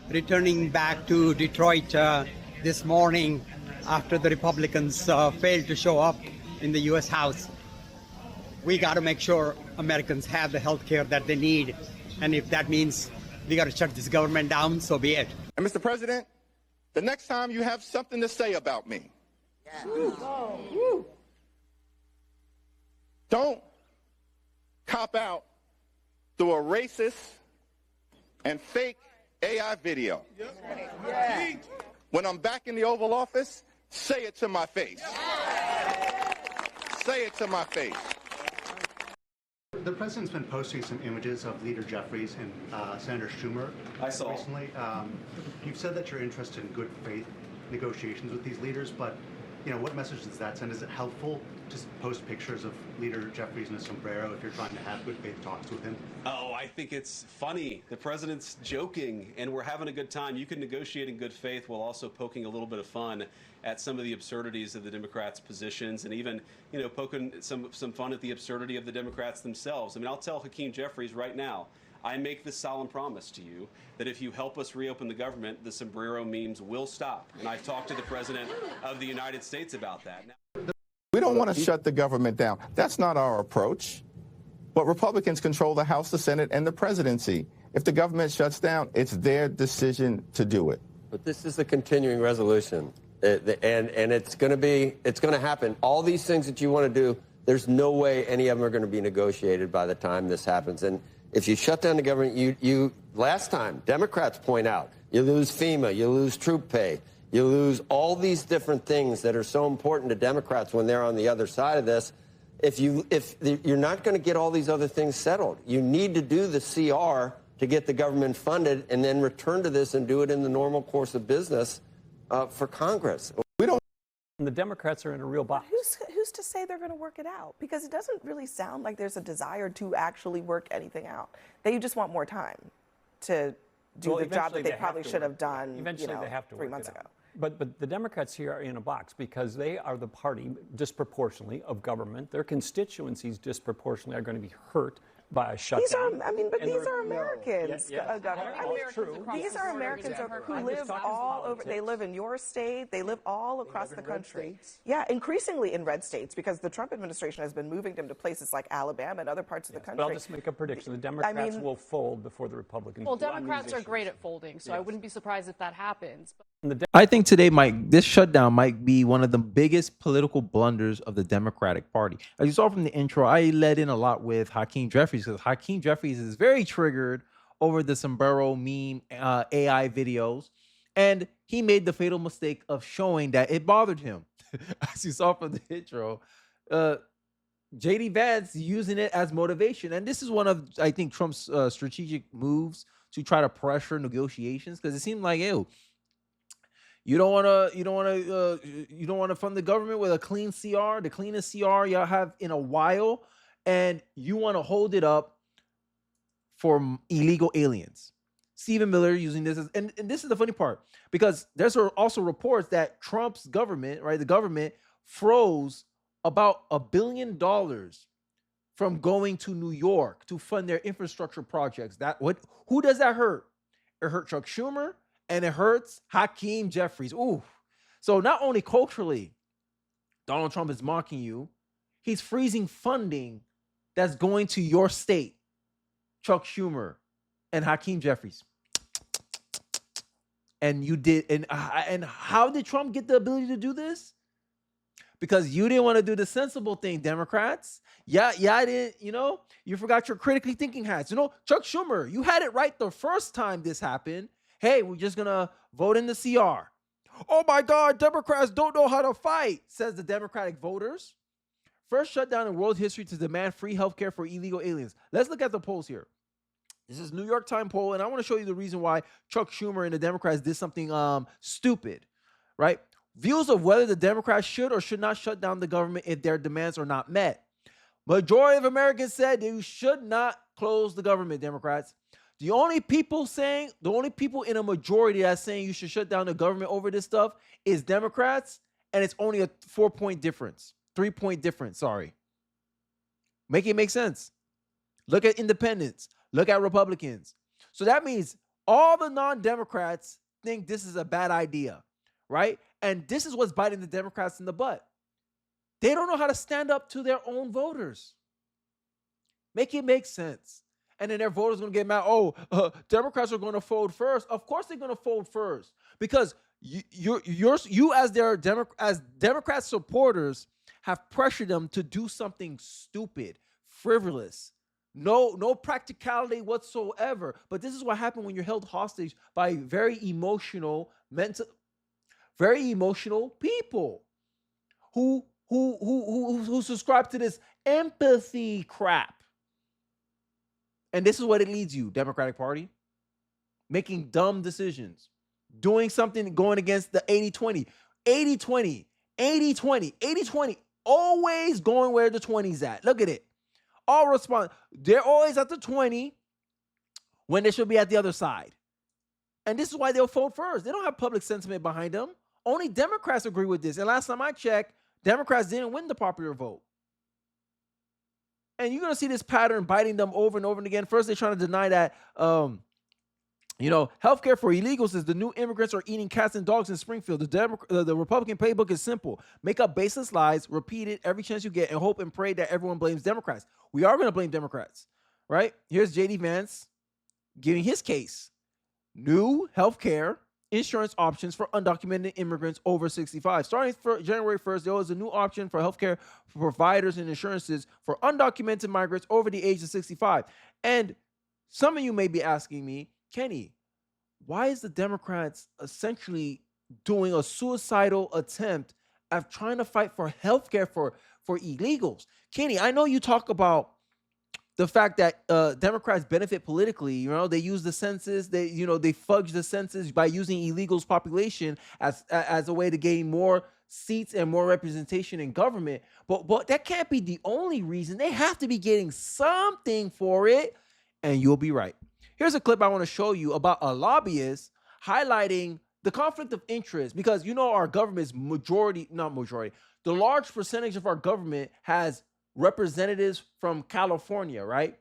returning back to Detroit this morning after the Republicans failed to show up in the U.S. House. We got to make sure Americans have the health care that they need. And if that means we got to shut this government down, so be it. And Mr. President, the next time you have something to say about me, don't cop out through a racist and fake AI video. When I'm back in the Oval Office, say it to my face. Say it to my face. The president's been posting some images of Leader Jeffries and Senator Schumer recently. You've said that you're interested in good faith negotiations with these leaders, but what message does that send? Is it helpful to post pictures of Leader Jeffries in a sombrero if you're trying to have good faith talks with him? Oh, I think it's funny. The president's joking, and we're having a good time. You can negotiate in good faith while also poking a little bit of fun at some of the absurdities of the Democrats' positions, and even, poking some fun at the absurdity of the Democrats themselves. I mean, I'll tell Hakeem Jeffries right now, I make this solemn promise to you that if you help us reopen the government, the sombrero memes will stop. And I've talked to the President of the United States about that. We don't want to shut the government down. That's not our approach. But Republicans control the House, the Senate, and the presidency. If the government shuts down, it's their decision to do it. But this is the continuing resolution. And it's going to happen. All these things that you want to do, there's no way any of them are going to be negotiated by the time this happens. And if you shut down the government, last time, Democrats point out, you lose FEMA, you lose troop pay, you lose all these different things that are so important to Democrats when they're on the other side of this. If you're not going to get all these other things settled, you need to do the CR to get the government funded and then return to this and do it in the normal course of business for Congress. We don't. The Democrats are in a real box. Who's to say they're going to work it out? Because it doesn't really sound like there's a desire to actually work anything out. They just want more time to do the job that they probably should have done. Eventually, they have to 3 work months it out. ago. But the Democrats here are in a box because they are the party disproportionately of government. Their constituencies disproportionately are going to be hurt by a shutdown. These are Americans. These are Americans who live all over. They live in your state. They live all across the country. Yeah, increasingly in red states because the Trump administration has been moving them to places like Alabama and other parts of the country. But I'll just make a prediction. The Democrats will fold before the Republicans. Well, Democrats are great at folding, so I wouldn't be surprised if that happens. I think today this shutdown might be one of the biggest political blunders of the Democratic Party. As you saw from the intro, I led in a lot with Hakeem Jeffries because Hakeem Jeffries is very triggered over the sombrero meme AI videos. And he made the fatal mistake of showing that it bothered him. As you saw from the intro, JD Vance using it as motivation. And this is one of, I think, Trump's strategic moves to try to pressure negotiations because it seemed like, ew, you don't want to fund the government with a clean CR, the cleanest CR y'all have in a while, and you want to hold it up for illegal aliens. Stephen Miller using this as, and this is the funny part because there's also reports that Trump's government, right, the government froze about $1 billion from going to New York to fund their infrastructure projects. Who does that hurt? It hurt Chuck Schumer. And it hurts Hakeem Jeffries. Ooh. So not only culturally, Donald Trump is mocking you, he's freezing funding that's going to your state, Chuck Schumer and Hakeem Jeffries. And you did, and how did Trump get the ability to do this? Because you didn't want to do the sensible thing, Democrats. Yeah, I didn't, you forgot your critically thinking hats. Chuck Schumer, you had it right the first time this happened. Hey, we're just going to vote in the CR. Oh my God, Democrats don't know how to fight, says the Democratic voters. First shutdown in world history to demand free healthcare for illegal aliens. Let's look at the polls here. This is New York Times poll, and I want to show you the reason why Chuck Schumer and the Democrats did something stupid, right? Views of whether the Democrats should or should not shut down the government if their demands are not met. Majority of Americans said they should not close the government, Democrats. The only people in a majority that's saying you should shut down the government over this stuff is Democrats, and it's only a 3-point difference, sorry. Make it make sense. Look at independents. Look at Republicans. So that means All the non-Democrats think this is a bad idea, right? And this is what's biting the Democrats in the butt. They don't know how to stand up to their own voters. Make it make sense. And then their voters are going to get mad. Oh, Democrats are going to fold first. Of course they're going to fold first because you as Democrat supporters have pressured them to do something stupid, frivolous, no practicality whatsoever. But this is what happened when you're held hostage by very emotional people who subscribe to this empathy crap. And this is what it leads you, Democratic Party. Making dumb decisions. Doing something going against the 80-20. 80-20. 80-20. 80-20. Always going where the 20's at. Look at it. They're always at the 20 when they should be at the other side. And this is why they'll vote first. They don't have public sentiment behind them. Only Democrats agree with this. And last time I checked, Democrats didn't win the popular vote. And you're going to see this pattern biting them over and over and again. First, they're trying to deny that, healthcare for illegals is the new immigrants are eating cats and dogs in Springfield. The Republican playbook is simple. Make up baseless lies, repeat it every chance you get, and hope and pray that everyone blames Democrats. We are going to blame Democrats, right? Here's J.D. Vance giving his case. New healthcare insurance options for undocumented immigrants over 65. Starting for January 1st, there was a new option for healthcare providers and insurances for undocumented migrants over the age of 65. And some of you may be asking me, Kenny, why is the Democrats essentially doing a suicidal attempt at trying to fight for healthcare for illegals? Kenny, I know you talk about the fact that Democrats benefit politically. They use the census, they fudge the census by using illegals population as a way to gain more seats and more representation in government. But that can't be the only reason. They have to be getting something for it. And you'll be right. Here's a clip I want to show you about a lobbyist highlighting the conflict of interest, because our government's the large percentage of our government has representatives from California, right?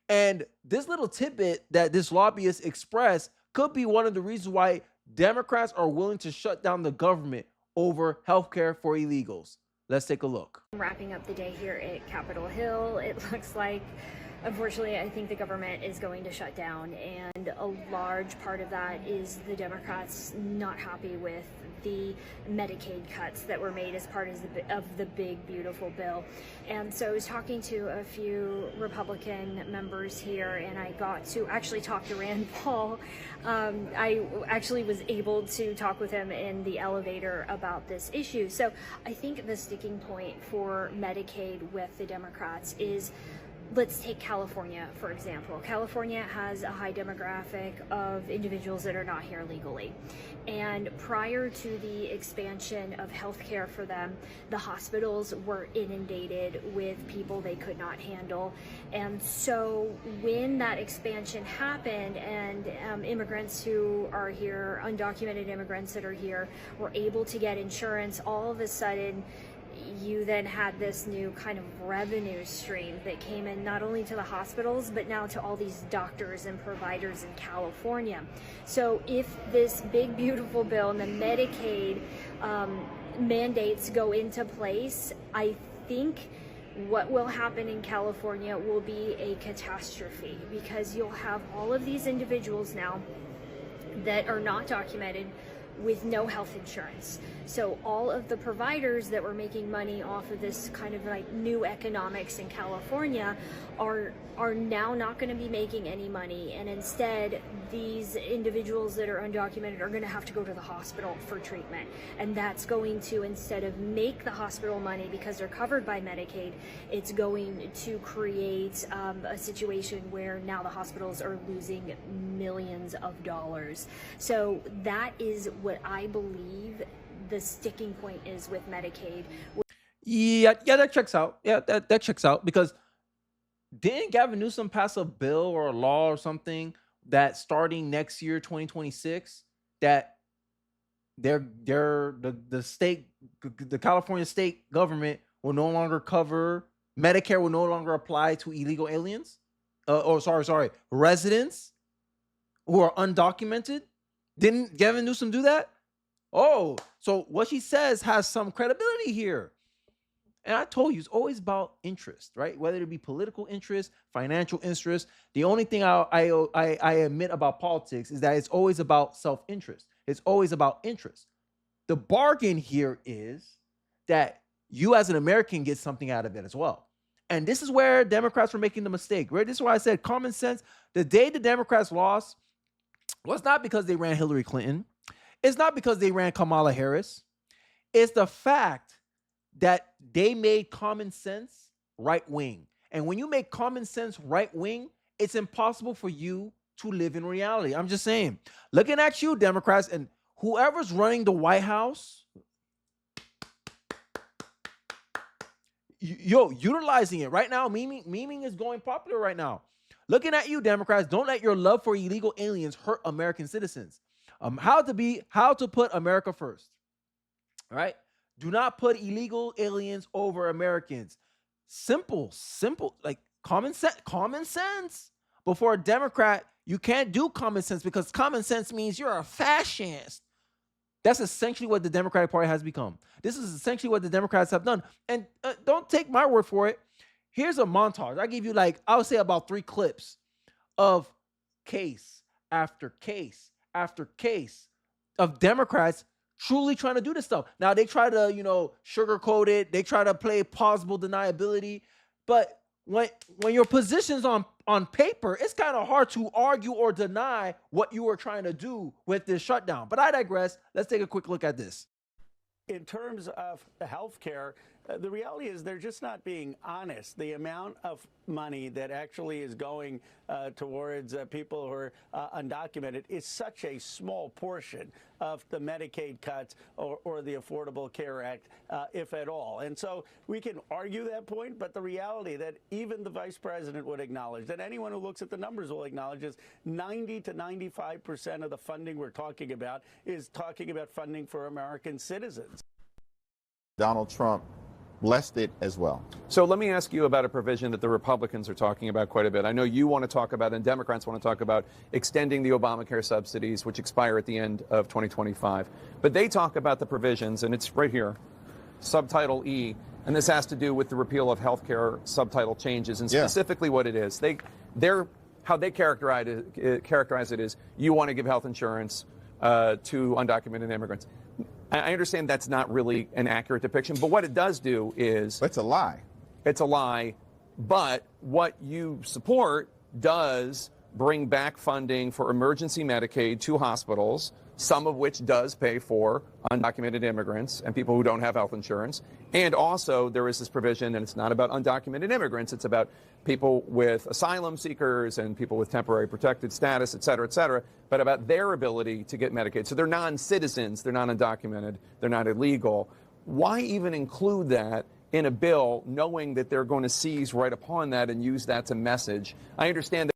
And this little tidbit that this lobbyist expressed could be one of the reasons why Democrats are willing to shut down the government over healthcare for illegals. Let's take a look. Wrapping up the day here at Capitol Hill, it looks like, unfortunately, I think the government is going to shut down, and a large part of that is the Democrats not happy with the Medicaid cuts that were made as part of the big, beautiful bill. And so I was talking to a few Republican members here, and I got to actually talk to Rand Paul. I actually was able to talk with him in the elevator about this issue. So I think the sticking point for Medicaid with the Democrats is, let's take California, for example. California has a high demographic of individuals that are not here legally. And prior to the expansion of healthcare for them, the hospitals were inundated with people they could not handle. And so when that expansion happened and immigrants who are here, undocumented immigrants that are here, were able to get insurance, all of a sudden, you then had this new kind of revenue stream that came in not only to the hospitals, but now to all these doctors and providers in California. So if this big, beautiful bill and the Medicaid mandates go into place, I think what will happen in California will be a catastrophe, because you'll have all of these individuals now that are not documented with no health insurance. So all of the providers that were making money off of this kind of like new economics in California are now not going to be making any money, and instead these individuals that are undocumented are going to have to go to the hospital for treatment, and that's going to, instead of make the hospital money because they're covered by Medicaid, it's going to create a situation where now the hospitals are losing millions of dollars. So that is what I believe the sticking point is with Medicaid. Yeah, that checks out. Yeah, that checks out, because didn't Gavin Newsom pass a bill or a law or something that starting next year, 2026, that the California state government will no longer cover, Medicare will no longer apply to illegal aliens? Residents who are undocumented? Didn't Gavin Newsom do that? Oh, so what she says has some credibility here. And I told you, it's always about interest, right? Whether it be political interest, financial interest. The only thing I admit about politics is that it's always about self-interest. It's always about interest. The bargain here is that you as an American get something out of it as well. And this is where Democrats were making the mistake, right? This is why I said common sense. The day the Democrats lost was not because they ran Hillary Clinton. It's not because they ran Kamala Harris. It's the fact that they made common sense right wing. And when you make common sense right wing, it's impossible for you to live in reality. I'm just saying, looking at you, Democrats, and whoever's running the White House, utilizing it right now. Memeing is going popular right now. Looking at you, Democrats, don't let your love for illegal aliens hurt American citizens. How to put America first. All right? Do not put illegal aliens over Americans. Simple, like common sense. But for a Democrat, you can't do common sense because common sense means you're a fascist. That's essentially what the Democratic Party has become. This is essentially what the Democrats have done. And don't take my word for it. Here's a montage. I give you I would say about 3 clips of case after case after case of Democrats truly trying to do this stuff. Now they try to, sugarcoat it. They try to play plausible deniability. But when your position's on paper, it's kind of hard to argue or deny what you were trying to do with this shutdown. But I digress. Let's take a quick look at this. In terms of health care, the reality is they're just not being honest. The amount of money that actually is going towards people who are undocumented is such a small portion of the Medicaid cuts or the Affordable Care Act, if at all. And so we can argue that point, but the reality that even the vice president would acknowledge, that anyone who looks at the numbers will acknowledge, is 90 to 95% of the funding we're talking about is talking about funding for American citizens. Donald Trump blessed it as well. So let me ask you about a provision that the Republicans are talking about quite a bit. I know you want to talk about, and Democrats want to talk about, extending the Obamacare subsidies, which expire at the end of 2025. But they talk about the provisions, and it's right here, subtitle E, and this has to do with the repeal of health care subtitle changes, and specifically what it is. How they characterize it is, you want to give health insurance to undocumented immigrants. I understand that's not really an accurate depiction, but what it does do is... It's a lie. It's a lie, but what you support does bring back funding for emergency Medicaid to hospitals, some of which does pay for undocumented immigrants and people who don't have health insurance. And also there is this provision, and it's not about undocumented immigrants, it's about people with asylum seekers and people with temporary protected status, et cetera, but about their ability to get Medicaid. So they're non-citizens, they're not undocumented, they're not illegal. Why even include that in a bill knowing that they're going to seize right upon that and use that to message? I understand that.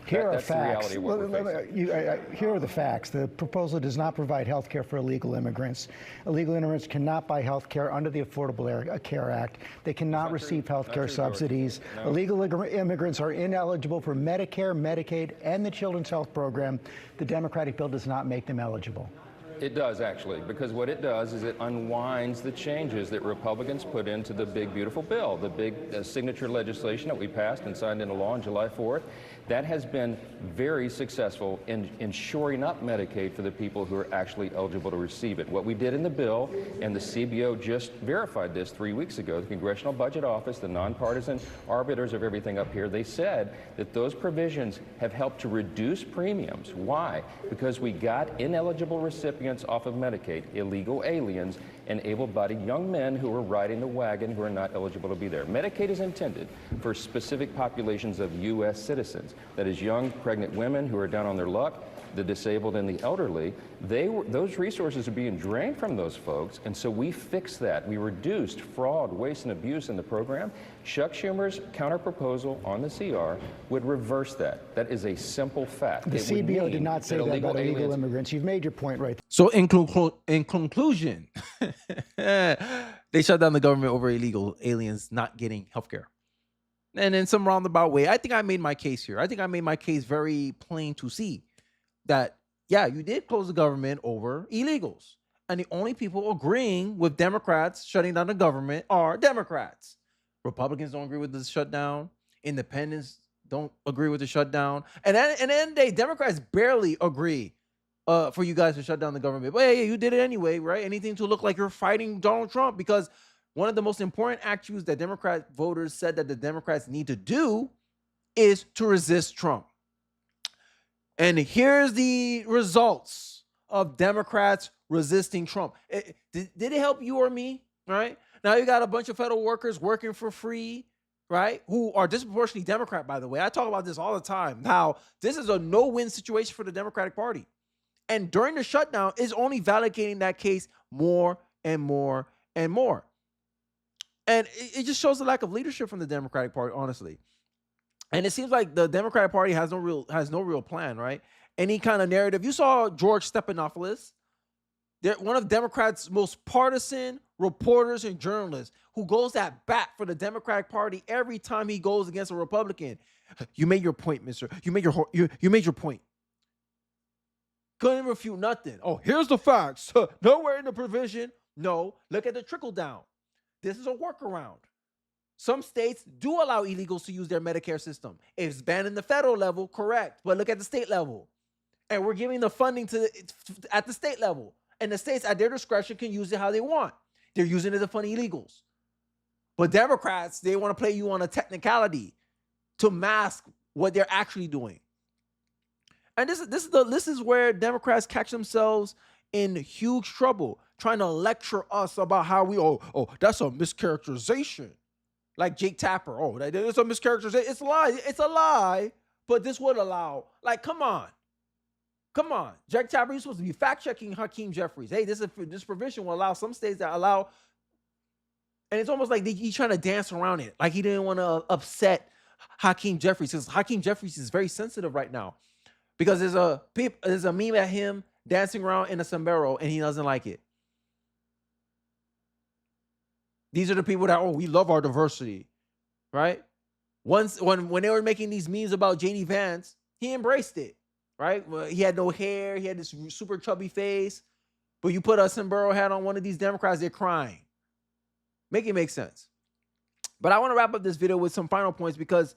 Here are facts. Here are the facts. The proposal does not provide health care for illegal immigrants. Illegal immigrants cannot buy health care under the Affordable Care Act. They cannot receive health care subsidies. No. Illegal immigrants are ineligible for Medicare, Medicaid, and the Children's Health Program. The Democratic bill does not make them eligible. It does, actually, because what it does is it unwinds the changes that Republicans put into the big, beautiful bill, the big signature legislation that we passed and signed into law on July 4th. That has been very successful in shoring up Medicaid for the people who are actually eligible to receive it. What we did in the bill, and the CBO just verified this 3 weeks ago, the Congressional Budget Office, the nonpartisan arbiters of everything up here, they said that those provisions have helped to reduce premiums. Why? Because we got ineligible recipients off of Medicaid, illegal aliens, and able-bodied young men who are riding the wagon who are not eligible to be there. Medicaid is intended for specific populations of U.S. citizens. That is young, pregnant women who are down on their luck, the disabled and the elderly. Those resources are being drained from those folks, and so we fixed that. We reduced fraud, waste, and abuse in the program. Chuck Schumer's counterproposal on the CR would reverse that. That is a simple fact. The CBO did not say that about illegal immigrants. You've made your point right there. So in conclusion, they shut down the government over illegal aliens not getting health care. And in some roundabout way, I think I made my case here. I think I made my case very plain to see. that, yeah, you did close the government over illegals. And the only people agreeing with Democrats shutting down the government are Democrats. Republicans don't agree with the shutdown. Independents don't agree with the shutdown. And then, at the end of the day, Democrats barely agree for you guys to shut down the government. But yeah, you did it anyway, right? Anything to look like you're fighting Donald Trump, because one of the most important attributes that Democrat voters said that the Democrats need to do is to resist Trump. And here's the results of Democrats resisting Trump. Did it help you or me? Right? Now you got a bunch of federal workers working for free, right? Who are disproportionately Democrat, by the way. I talk about this all the time. How this is a no-win situation for the Democratic Party. And during the shutdown is only validating that case more and more and more. And it just shows the lack of leadership from the Democratic Party, honestly. And it seems like the Democratic Party has no real plan, right? Any kind of narrative. You saw George Stephanopoulos. They're one of Democrats' most partisan reporters and journalists who goes at bat for the Democratic Party every time he goes against a Republican. You made your point, mister. You made your point. Couldn't refute nothing. Oh, here's the facts. Nowhere in the provision. No, look at the trickle down. This is a workaround. Some states do allow illegals to use their Medicare system. It's banned in the federal level, correct. But look at the state level. And we're giving the funding at the state level. And the states, at their discretion, can use it how they want. They're using it to fund illegals. But Democrats, they want to play you on a technicality to mask what they're actually doing. And this is where Democrats catch themselves in huge trouble, trying to lecture us about how that's a mischaracterization. Like Jake Tapper, it's a mischaracterization. It's a lie. It's a lie. But this would allow, come on. Come on. Jake Tapper, you're supposed to be fact-checking Hakeem Jeffries. Hey, this provision will allow some states that allow, and it's almost like he's trying to dance around it. Like he didn't want to upset Hakeem Jeffries, because Hakeem Jeffries is very sensitive right now. Because there's a meme at him dancing around in a sombrero, and he doesn't like it. These are the people that, we love our diversity, right? When they were making these memes about J.D. Vance, he embraced it, right? Well, he had no hair, he had this super chubby face, but you put a sombrero hat on one of these Democrats, they're crying. Make it make sense. But I want to wrap up this video with some final points, because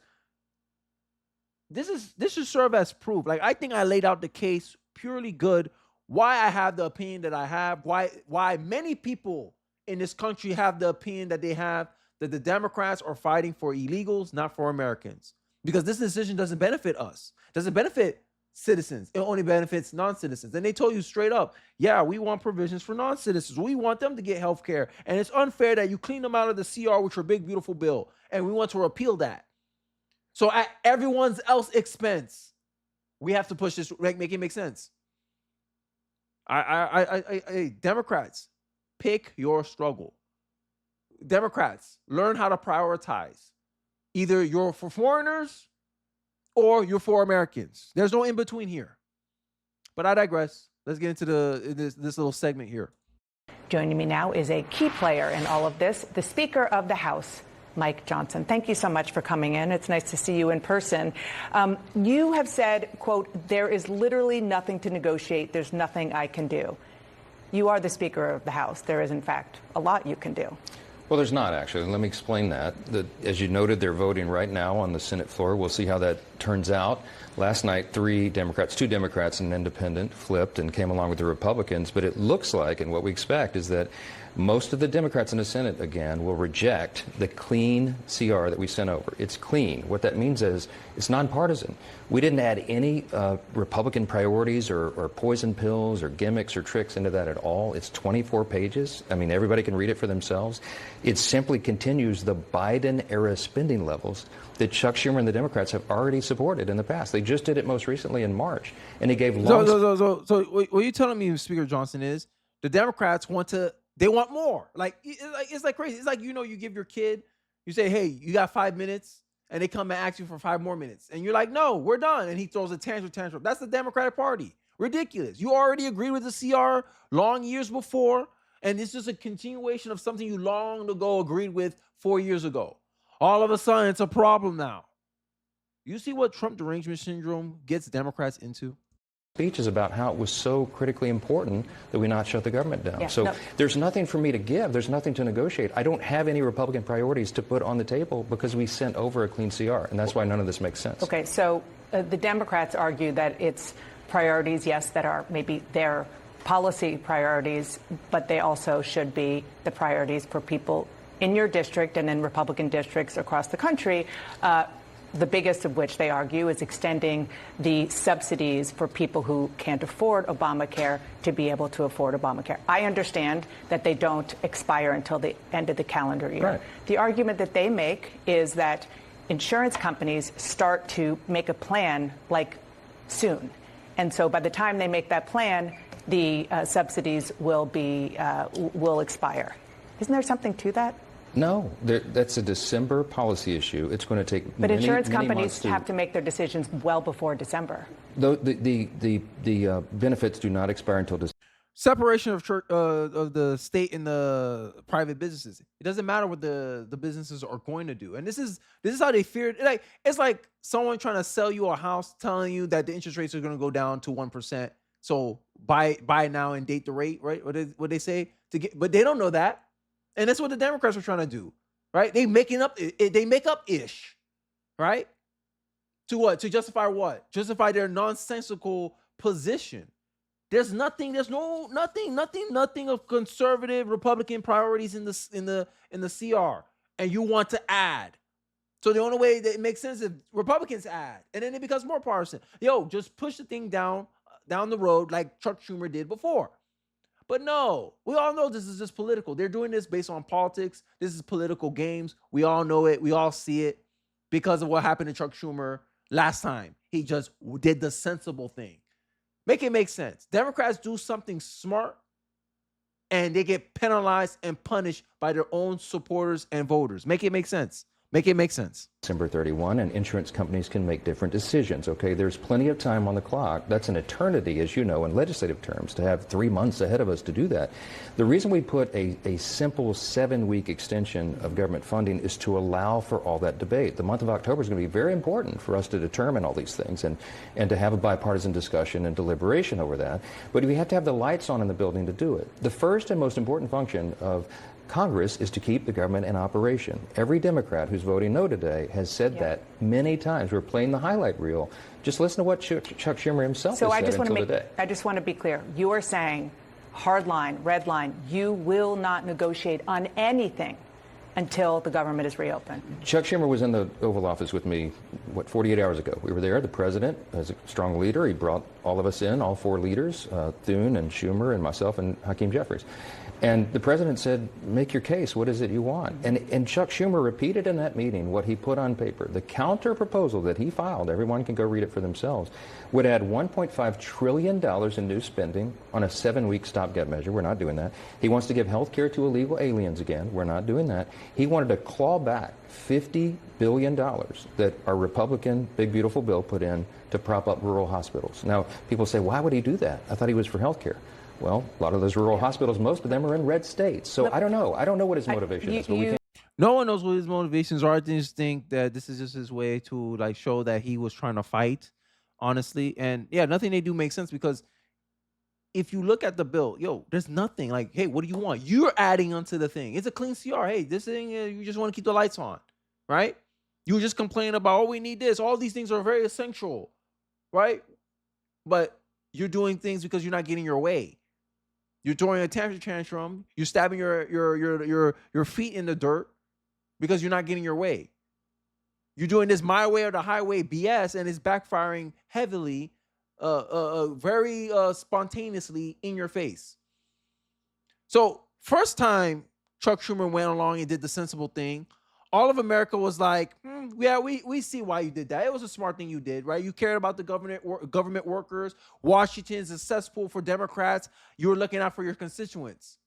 this should serve as proof. I think I laid out the case purely good, why I have the opinion that I have, why many people in this country have the opinion that they have, that the Democrats are fighting for illegals, not for Americans. Because this decision doesn't benefit us. Doesn't benefit citizens. It only benefits non-citizens. And they told you straight up, yeah, we want provisions for non-citizens. We want them to get health care. And it's unfair that you clean them out of the CR with your big, beautiful bill. And we want to repeal that. So at everyone else's expense, we have to push this, make it make sense. Democrats, pick your struggle. Democrats, learn how to prioritize. Either you're for foreigners or you're for Americans. There's no in between here. But I digress. Let's get into this little segment here. Joining me now is a key player in all of this, the Speaker of the House, Mike Johnson. Thank you so much for coming in. It's nice to see you in person. You have said, quote, there is literally nothing to negotiate. There's nothing I can do. You are the Speaker of the House. There is, in fact, a lot you can do. Well, there's not, actually. Let me explain that. As you noted, they're voting right now on the Senate floor. We'll see how that turns out. Last night, two Democrats and an independent flipped and came along with the Republicans. But it looks like, and what we expect, is that most of the Democrats in the Senate, again, will reject the clean CR that we sent over. It's clean. What that means is it's nonpartisan. We didn't add any Republican priorities or poison pills or gimmicks or tricks into that at all. It's 24 pages. I mean, everybody can read it for themselves. It simply continues the Biden-era spending levels that Chuck Schumer and the Democrats have already supported in the past. They just did it most recently in March, and they gave long... So what you're telling me, Speaker Johnson, is the Democrats want more. It's like crazy. It's like, you give your kid, you say, hey, you got 5 minutes, and they come and ask you for 5 more minutes. And you're like, no, we're done. And he throws a tantrum. That's the Democratic Party. Ridiculous. You already agreed with the CR long years before, and it's just a continuation of something you long ago agreed with 4 years ago. All of a sudden, it's a problem now. You see what Trump derangement syndrome gets Democrats into? speeches about how it was so critically important that we not shut the government down. There's nothing for me to give. There's nothing to negotiate. I don't have any Republican priorities to put on the table because we sent over a clean CR, and that's why none of this makes sense. Okay, so the Democrats argue that it's priorities, yes, that are maybe their policy priorities, but they also should be the priorities for people in your district and in Republican districts across the country. The biggest of which, they argue, is extending the subsidies for people who can't afford Obamacare to be able to afford Obamacare. I understand that they don't expire until the end of the calendar year. Right. The argument that they make is that insurance companies start to make a plan like soon. And so by the time they make that plan, the subsidies will expire. Isn't there something to that? No, that's a December policy issue. It's going to take But insurance many companies months have to make their decisions well before December. The benefits do not expire until December. Separation of the state and the private businesses. It doesn't matter what the businesses are going to do. And this is how they fear it. It's like someone trying to sell you a house, telling you that the interest rates are going to go down to 1%. So buy now and date the rate, right? What they say but they don't know that. And that's what the Democrats are trying to do, right? They make up ish, right? To what? To justify what? Justify their nonsensical position. There's nothing of conservative Republican priorities in the CR, and you want to add. So the only way that it makes sense is if Republicans add, and then it becomes more partisan. Just push the thing down the road like Chuck Schumer did before. But no, we all know this is just political. They're doing this based on politics. This is political games. We all know it. We all see it because of what happened to Chuck Schumer last time. He just did the sensible thing. Make it make sense. Democrats do something smart and they get penalized and punished by their own supporters and voters. Make it make sense. Make it make sense. December 31, and insurance companies can make different decisions, okay? There's plenty of time on the clock. That's an eternity, as you know, in legislative terms, to have 3 months ahead of us to do that. The reason we put a simple 7-week extension of government funding is to allow for all that debate. The month of October is going to be very important for us to determine all these things and to have a bipartisan discussion and deliberation over that. But we have to have the lights on in the building to do it. The first and most important function of Congress is to keep the government in operation. Every Democrat who's voting no today has said that many times. We're playing the highlight reel. Just listen to what Chuck Schumer himself has said until today. I just want to be clear. You are saying, hard line, red line, you will not negotiate on anything until the government is reopened. Chuck Schumer was in the Oval Office with me, 48 hours ago. We were there. The president, as a strong leader, he brought all of us in, all 4 leaders, Thune and Schumer and myself and Hakeem Jeffries. And the president said, make your case. What is it you want? And Chuck Schumer repeated in that meeting what he put on paper. The counter proposal that he filed, everyone can go read it for themselves, would add $1.5 trillion in new spending on a 7-week stopgap measure. We're not doing that. He wants to give health care to illegal aliens again. We're not doing that. He wanted to claw back $50 billion that our Republican Big Beautiful Bill put in to prop up rural hospitals. Now, people say, why would he do that? I thought he was for health care. Well, a lot of those rural hospitals, most of them are in red states. So I don't know. I don't know what his motivation is. But we can't. No one knows what his motivations are. I just think that this is just his way to show that he was trying to fight, honestly. And yeah, nothing they do makes sense because if you look at the bill, there's nothing like, hey, what do you want? You're adding onto the thing. It's a clean CR. Hey, this thing, you just want to keep the lights on, right? You were just complaining about, we need this. All these things are very essential, right? But you're doing things because you're not getting your way. You're throwing a tantrum. You're stabbing your feet in the dirt because you're not getting your way. You're doing this my way or the highway BS, and it's backfiring heavily, very spontaneously in your face. So first time Chuck Schumer went along and did the sensible thing, all of America was like, yeah, we see why you did that. It was a smart thing you did, right? You cared about the government workers. Washington's a cesspool for Democrats. You were looking out for your constituents.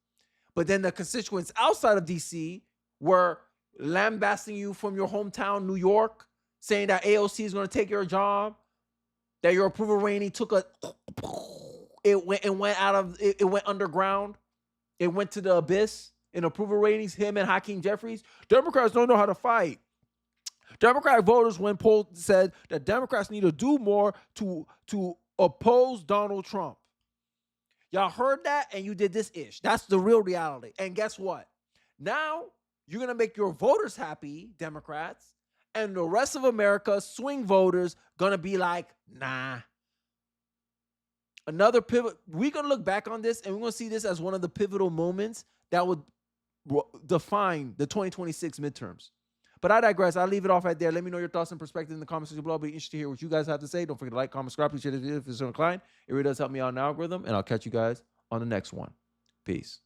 But then the constituents outside of D.C. were lambasting you from your hometown, New York, saying that AOC is going to take your job, that your approval rating it went underground. It went to the abyss. In approval ratings, him and Hakeem Jeffries. Democrats don't know how to fight. Democratic voters, when polled, said that Democrats need to do more to oppose Donald Trump. Y'all heard that and you did this ish. That's the real reality. And guess what? Now you're going to make your voters happy, Democrats, and the rest of America, swing voters, going to be like, nah. Another pivot. We're going to look back on this and we're going to see this as one of the pivotal moments that would define the 2026 midterms. But I digress. I'll leave it off right there. Let me know your thoughts and perspective in the comments section below. I'll be interested to hear what you guys have to say. Don't forget to like, comment, subscribe. Please share this video if you're so inclined. It really does help me out in the algorithm. And I'll catch you guys on the next one. Peace.